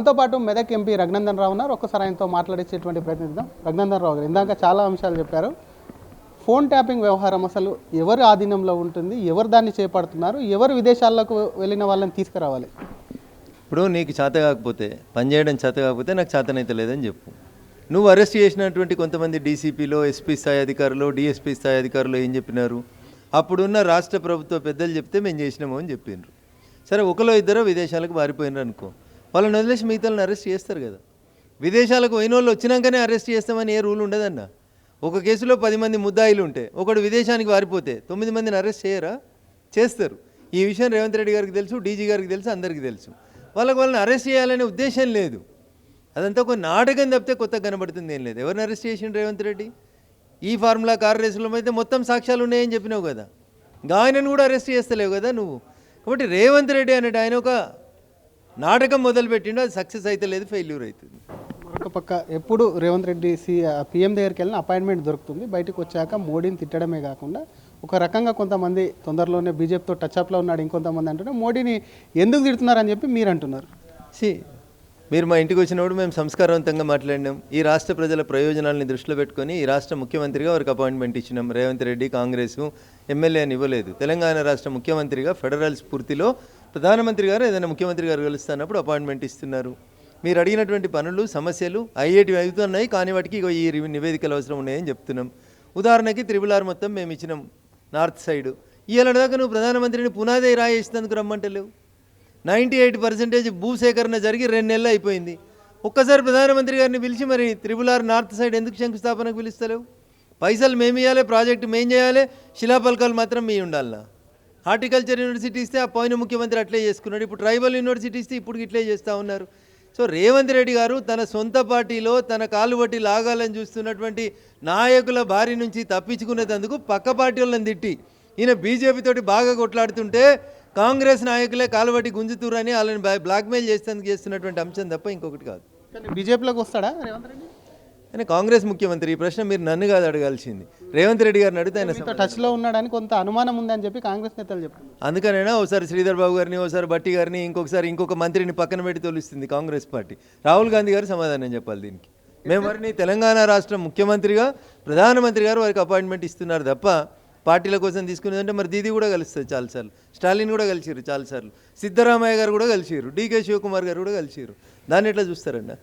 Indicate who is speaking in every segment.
Speaker 1: మనతో పాటు మెదక్ ఎంపీ రఘునందన్ రావు ఉన్నారు. ఒక్కసారి ఆయనతో మాట్లాడేసేటువంటి ప్రయత్నిద్దాం. రఘునందన్ రావు గారు ఇందాక చాలా అంశాలు చెప్పారు. ఫోన్ ట్యాపింగ్ వ్యవహారం అసలు ఎవరి ఆధీనంలో ఉంటుంది, ఎవరు దాన్ని చేపడుతున్నారు, ఎవరు విదేశాలకు వెళ్ళిన వాళ్ళని తీసుకురావాలి?
Speaker 2: ఇప్పుడు నీకు చేత కాకపోతే, పని చేయడం చేత కాకపోతే నాకు చేతనైతే లేదని చెప్పు. నువ్వు అరెస్ట్ చేసినటువంటి కొంతమంది డీసీపీలో, ఎస్పీ స్థాయి అధికారులు, డిఎస్పీ స్థాయి అధికారులు ఏం చెప్పినారు? అప్పుడున్న రాష్ట్ర ప్రభుత్వ పెద్దలు చెప్తే మేము చేసినాము అని చెప్పిండ్రు. సరే, ఒకలో ఇద్దరు విదేశాలకు పారిపోయినారు అనుకో, వాళ్ళని వదిలేసి మిగతాలను అరెస్ట్ చేస్తారు కదా. విదేశాలకు పోయిన వాళ్ళు వచ్చినాకనే అరెస్ట్ చేస్తామని ఏ రూల్ ఉండదన్న. ఒక కేసులో 10 మంది ముద్దాయిలు ఉంటే ఒకడు విదేశానికి పారిపోతే 9 మందిని అరెస్ట్ చేయరా? చేస్తారు. ఈ విషయం రేవంత్ రెడ్డి గారికి తెలుసు, డీజీ గారికి తెలుసు, అందరికీ తెలుసు. వాళ్ళని అరెస్ట్ చేయాలనే ఉద్దేశం లేదు. అదంతా ఒక నాటకం తప్పితే కొత్తగా కనబడుతుంది ఏం లేదు. ఎవరిని అరెస్ట్ చేసిండు రేవంత్ రెడ్డి? ఈ ఫార్ములా కార్ రేసులో అయితే మొత్తం సాక్ష్యాలు ఉన్నాయని చెప్పినావు కదా. ఆయనను కూడా అరెస్ట్ చేస్తలేవు కదా నువ్వు. కాబట్టి రేవంత్ రెడ్డి అనేటి ఆయన ఒక నాటకం మొదలుపెట్టిండు. అది సక్సెస్ అయితే లేదు, ఫెయిల్యూర్ అవుతుంది.
Speaker 1: మరొక పక్క ఎప్పుడు రేవంత్ రెడ్డి పీఎం దగ్గరికి వెళ్ళిన అపాయింట్మెంట్ దొరుకుతుంది. బయటకు వచ్చాక మోడీని తిట్టడమే కాకుండా ఒక రకంగా కొంతమంది తొందరలోనే బీజేపీతో టచ్అప్లో ఉన్నాడు, ఇంకొంతమంది అంటున్నారు మోడీని ఎందుకు తిడుతున్నారని చెప్పి మీరు అంటున్నారు.
Speaker 2: మీరు మా ఇంటికి వచ్చినప్పుడు మేము సంస్కారవంతంగా మాట్లాడినాం. ఈ రాష్ట్ర ప్రజల ప్రయోజనాలని దృష్టిలో పెట్టుకొని ఈ రాష్ట్ర ముఖ్యమంత్రిగా వారికి అపాయింట్మెంట్ ఇచ్చినాం. రేవంత్ రెడ్డి కాంగ్రెస్ ఎమ్మెల్యే అని ఇవ్వలేదు. తెలంగాణ రాష్ట్ర ముఖ్యమంత్రిగా ఫెడరల్ స్ఫూర్తిలో ప్రధానమంత్రి గారు ఏదైనా ముఖ్యమంత్రి గారు కలుస్తున్నప్పుడు అపాయింట్మెంట్ ఇస్తున్నారు. మీరు అడిగినటువంటి పనులు, సమస్యలు అయ్యేటివి అవుతున్నాయి, కానీ వాటికి ఈ నివేదికలు అవసరం ఉన్నాయని చెప్తున్నాం. ఉదాహరణకి త్రిబుల్ ఆర్ మొత్తం మేము ఇచ్చినాం నార్త్ సైడ్. ఇవాళ దాకా నువ్వు ప్రధానమంత్రిని పునాదే రాయేసినందుకు రమ్మంటలేవు. 98% భూసేకరణ జరిగి 2 నెలలు అయిపోయింది. ఒక్కసారి ప్రధానమంత్రి గారిని పిలిచి మరి త్రిబుల్ ఆర్ నార్త్ సైడ్ ఎందుకు శంకుస్థాపనకు పిలుస్తలేవు? పైసలు మేము ఇవ్వాలి, ప్రాజెక్టు మేము చేయాలి, శిలాపలకాలు మాత్రం మీ ఉండాలన్నా. హార్టికల్చర్ యూనివర్సిటీ ఇస్తే ఆ పోయిన ముఖ్యమంత్రి అట్లే చేసుకున్నాడు. ఇప్పుడు ట్రైబల్ యూనివర్సిటీ ఇస్తే ఇప్పుడు ఇట్లే చేస్తూ ఉన్నారు. సో రేవంత్ రెడ్డి గారు తన సొంత పార్టీలో తన కాలు బట్టి లాగాలని చూస్తున్నటువంటి నాయకుల బారి నుంచి తప్పించుకునేందుకు పక్క పార్టీ వాళ్ళని తిట్టి ఈయన బీజేపీతోటి బాగా కొట్లాడుతుంటే కాంగ్రెస్ నాయకులే కాలుబట్టి గుంజుతురని వాళ్ళని బ్లాక్మెయిల్ చేస్తున్నటువంటి అంశం తప్ప ఇంకొకటి కాదు.
Speaker 1: బీజేపీలోకి వస్తాడా రేవంత్ రెడ్డి?
Speaker 2: ఆయన కాంగ్రెస్ ముఖ్యమంత్రి. ఈ ప్రశ్న మీరు నన్ను కాదు అడగాల్సింది, రేవంత్ రెడ్డి గారిని అడిగితే ఆయన
Speaker 1: టచ్లో ఉన్నాడని కొంత అనుమానం ఉందని చెప్పి కాంగ్రెస్ నేతలు చెప్పారు.
Speaker 2: అందుకనైనా ఒకసారి శ్రీధర్ బాబు గారిని, ఒకసారి భట్టి గారిని, ఇంకొక మంత్రిని పక్కన పెట్టి తోలుస్తుంది కాంగ్రెస్ పార్టీ. రాహుల్ గాంధీ గారు సమాధానం చెప్పాలి దీనికి. మేము వారిని తెలంగాణ రాష్ట్ర ముఖ్యమంత్రిగా ప్రధానమంత్రి గారు వారికి అపాయింట్మెంట్ ఇస్తున్నారు తప్ప పార్టీల కోసం తీసుకునేదంటే మరి దీది కూడా కలుస్తుంది చాలాసార్లు, స్టాలిన్ కూడా కలిసిరు చాలాసార్లు, సిద్ధరామయ్య గారు కూడా కలిసిరు, డీకే శివకుమార్ గారు కూడా కలిసిరు. దాన్ని ఎట్లా చూస్తారండి?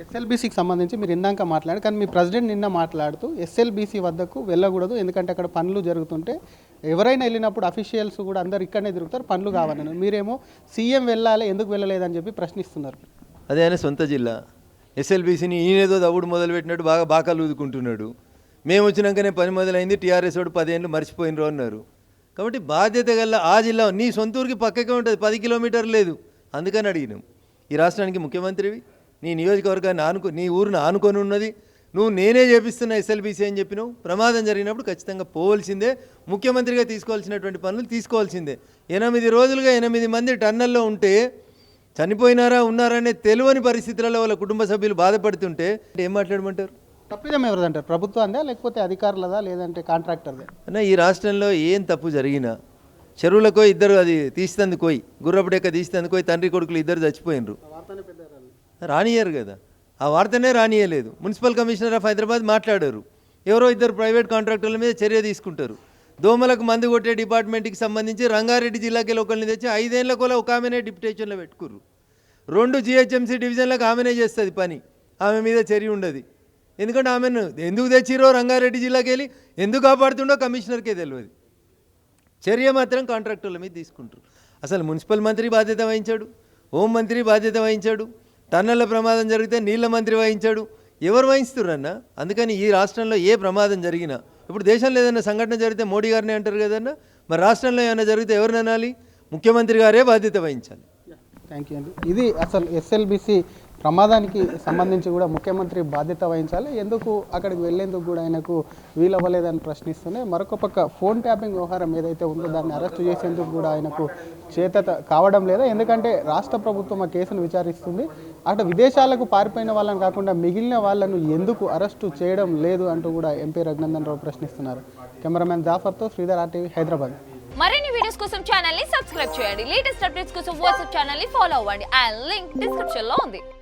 Speaker 1: ఎస్ఎల్బీసీకి సంబంధించి మీరు ఇందాక మాట్లాడారు, కానీ మీ ప్రెసిడెంట్ నిన్న మాట్లాడుతూ ఎస్ఎల్బీసీ వద్దకు వెళ్ళకూడదు, ఎందుకంటే అక్కడ పనులు జరుగుతుంటే ఎవరైనా వెళ్ళినప్పుడు అఫీషియల్స్ కూడా అందరు ఇక్కడనే తిరుగుతారు, పనులు కావాలని. మీరేమో సీఎం వెళ్ళాలి, ఎందుకు వెళ్ళలేదని చెప్పి ప్రశ్నిస్తున్నారు.
Speaker 2: అదే ఆయన సొంత జిల్లా. ఎస్ఎల్బీసీని ఈయనేదో దవుడు మొదలుపెట్టినట్టు బాగా బాకాలు ఊదుకుంటున్నాడు. మేము వచ్చినాకనే పని మొదలైంది, టీఆర్ఎస్ వాడు 10 ఏళ్ళు మర్చిపోయినరు అన్నారు. కాబట్టి బాధ్యత గల ఆ జిల్లా నీ సొంత ఊరికి పక్కకే ఉంటుంది, 10 కిలోమీటర్లు లేదు. అందుకని అడిగినాం. ఈ రాష్ట్రానికి ముఖ్యమంత్రివి, నీ నియోజకవర్గాన్ని నీ ఊరిని ఆనుకొని ఉన్నది, నువ్వు నేనే చేపిస్తున్న ఎస్ఎల్బీసీ అని చెప్పినావు. ప్రమాదం జరిగినప్పుడు ఖచ్చితంగా పోవాల్సిందే, ముఖ్యమంత్రిగా తీసుకోవాల్సినటువంటి పనులు తీసుకోవాల్సిందే. 8 రోజులుగా 8 మంది టన్నల్లో ఉంటే చనిపోయినారా ఉన్నారా అనే తెలియని పరిస్థితులలో వాళ్ళ కుటుంబ సభ్యులు బాధపడుతుంటే ఏం మాట్లాడమంటారు?
Speaker 1: తప్పిదం ఎవరిదంటారు? ప్రభుత్వందా లేకపోతే అధికారులదా లేదంటే కాంట్రాక్టర్దా?
Speaker 2: అన్న, ఈ రాష్ట్రంలో ఏం తప్పు జరిగినా చెరువులకో ఇద్దరు అది తీసినందుకోయి, గుర్రపుడెక్క తీసినందుకోయి తండ్రి కొడుకులు ఇద్దరు చచ్చిపోయినరు. రానియరు కదా, ఆ వార్తనే రానియలేదు. మున్సిపల్ కమిషనర్ ఆఫ్ హైదరాబాద్ మాట్లాడారు, ఎవరో ఇద్దరు ప్రైవేట్ కాంట్రాక్టర్ల మీద చర్య తీసుకుంటారు. దోమలకు మందు కొట్టే డిపార్ట్మెంట్కి సంబంధించి రంగారెడ్డి జిల్లాకి ఒకరిని తెచ్చి 5 ఏళ్ల కూడా ఒక ఆమెనే డిప్యుటేషన్లో పెట్టుకుర్రు. 2 GHMC డివిజన్లకు ఆమెనే చేస్తుంది పని, ఆమె మీద చర్య ఉండదు. ఎందుకంటే ఆమెను ఎందుకు తెచ్చిరో రంగారెడ్డి జిల్లాకి వెళ్ళి ఎందుకు కాపాడుతుండో కమిషనర్కే తెలియదు. చర్య మాత్రం కాంట్రాక్టర్ల మీద తీసుకుంటారు. అసలు మున్సిపల్ మంత్రి బాధ్యత వహించాడు, హోంమంత్రి బాధ్యత వహించాడు, టన్నెల ప్రమాదం జరిగితే నీళ్ల మంత్రి వహించాడు. ఎవరు వహిస్తుర్రన్న? అందుకని ఈ రాష్ట్రంలో ఏ ప్రమాదం జరిగినా, ఇప్పుడు దేశంలో ఏదైనా సంఘటన జరిగితే మోడీ గారిని అంటారు కదన్న, మరి రాష్ట్రంలో ఏమైనా జరిగితే ఎవరిని అనాలి? ముఖ్యమంత్రి గారే బాధ్యత వహించాలి.
Speaker 1: థ్యాంక్ యూ అండి. ఇది అసలు ఎస్ఎల్బీసీ ప్రమాదానికి సంబంధించి కూడా ముఖ్యమంత్రి బాధ్యత వహించాలి, ఎందుకు అక్కడికి వెళ్లేందుకు కూడా ఆయనకు వీలవ్వలేదని ప్రశ్నిస్తూనే, మరొక పక్క ఫోన్ ట్యాపింగ్ వ్యవహారం ఏదైతే ఉందో దాన్ని అరెస్టు చేసేందుకు కూడా ఆయనకు చేత కావడం లేదా, ఎందుకంటే రాష్ట్ర ప్రభుత్వం ఆ కేసును విచారిస్తుంది. అటు విదేశాలకు పారిపోయిన వాళ్ళని కాకుండా మిగిలిన వాళ్ళను ఎందుకు అరెస్టు చేయడం లేదు అంటూ కూడా ఎంపీ రఘునందన్ రావు ప్రశ్నిస్తున్నారు. కెమెరామెన్ జాఫర్తో శ్రీధర్, RTV, హైదరాబాద్.
Speaker 3: మరిన్ని వీడియోస్ కోసం ఛానల్ ని సబ్స్క్రైబ్ చేయండి. లేటెస్ట్ అప్డేట్స్ కోసం వాట్సాప్ ఛానల్ ని ఫాలో అవ్వండి. ఆ లింక్ డిస్క్రిప్షన్ లో ఉంది.